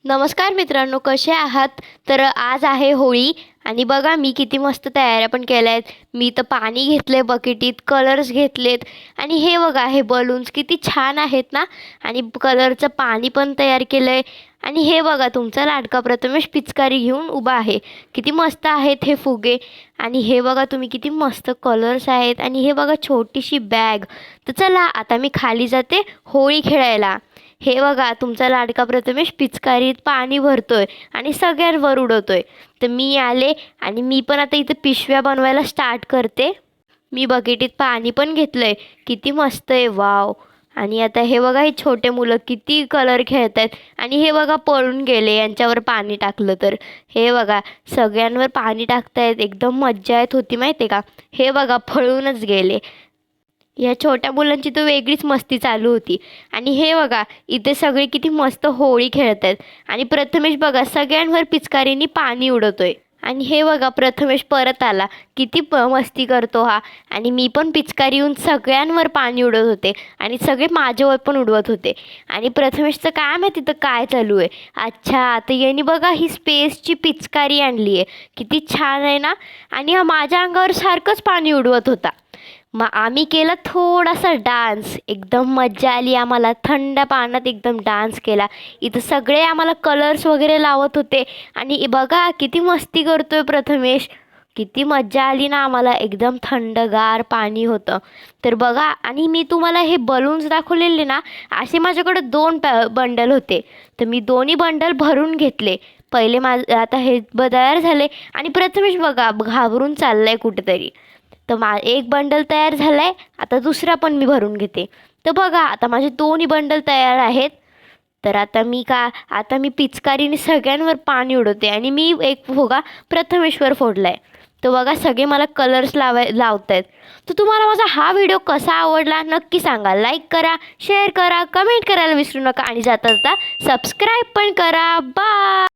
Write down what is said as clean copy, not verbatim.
नमस्कार मित्रांनो, कसे आहात? तर आज आहे होळी आणि बघा मी किती मस्त तयाऱ्या पण केल्या आहेत. मी तर पाणी घेतले बकेटीत, कलर्स घेतलेत आणि हे बघा हे बलून्स किती छान आहेत ना. आणि कलरचं पाणी पण तयार केलं आहे. आणि हे बघा तुमचा लाडका प्रथमेश पिचकारी घेऊन उभा आहे. किती मस्त आहेत हे फुगे. आणि हे बघा तुम्ही किती मस्त कलर्स आहेत. आणि हे बघा छोटीशी बॅग. तर चला आता मी खाली जाते होळी खेळायला. हे बघा तुमचा लाडका प्रथमेश पिचकारीत पाणी भरतोय आणि सगळ्यांवर उडवतोय. तर मी आले आणि मी पण आता इथं पिशव्या बनवायला स्टार्ट करते. मी बकेटीत पाणी पण घेतलंय. किती मस्त आहे, वाव. आणि आता हे बघा हे छोटे मुलं किती कलर खेळत आहेत. आणि हे बघा पळून गेले यांच्यावर पाणी टाकलं तर. हे बघा सगळ्यांवर पाणी टाकतायत, एकदम मज्जा येत होती माहिती आहे का. हे बघा पळूनच गेले. या छोट्या मुलांची तर वेगळीच मस्ती चालू होती. आणि हे बघा इथे सगळे किती मस्त होळी खेळत आहेत. आणि प्रथमेश बघा सगळ्यांवर पिचकारीने पाणी उडवतोय. आणि हे बघा प्रथमेश परत आला. किती मस्ती करतो हा. आणि मी पण पिचकारी येऊन सगळ्यांवर पाणी उडवत होते आणि सगळे माझ्यावर पण उडवत होते. आणि प्रथमेशचं काय माहिती तर काय चालू आहे. अच्छा आता यांनी बघा ही स्पेसची पिचकारी आणली आहे. किती छान आहे ना. आणि हा माझ्या अंगावर सारखंच पाणी उडवत होता. मग आम्ही केला थोडासा डान्स. एकदम मज्जा आली आम्हाला. थंड पाण्यात एकदम डान्स केला. इथं सगळे आम्हाला कलर्स वगैरे लावत होते. आणि बघा किती मस्ती करतोय प्रथमेश. किती मज्जा आली ना आम्हाला. एकदम थंडगार पाणी होतं. तर बघा आणि मी तुम्हाला हे बलून्स दाखवलेले ना, असे माझ्याकडे दोन बंडल होते. तर मी दोन्ही बंडल भरून घेतले. पहिले आता हे तयार झाले आणि प्रथमेश बघा घाबरून चाललाय कुठेतरी. तर एक बंडल तयार झाला आहे. आता दुसरा पण मी भरून घेते. तर बघा आता माझे दोन्ही बंडल तयार आहेत. तर आता मी पिचकारीने सगळ्यांवर पाणी उडवते आणि मी एक फुगा प्रथमेश्वर फोडला आहे. तर बघा सगळे मला कलर्स लावत आहेत. तर तुम्हाला माझा हा व्हिडिओ कसा आवडला नक्की सांगा. लाईक करा, शेअर करा, कमेंट करायला विसरू नका आणि जाता जाता सबस्क्राईब पण करा. बाय.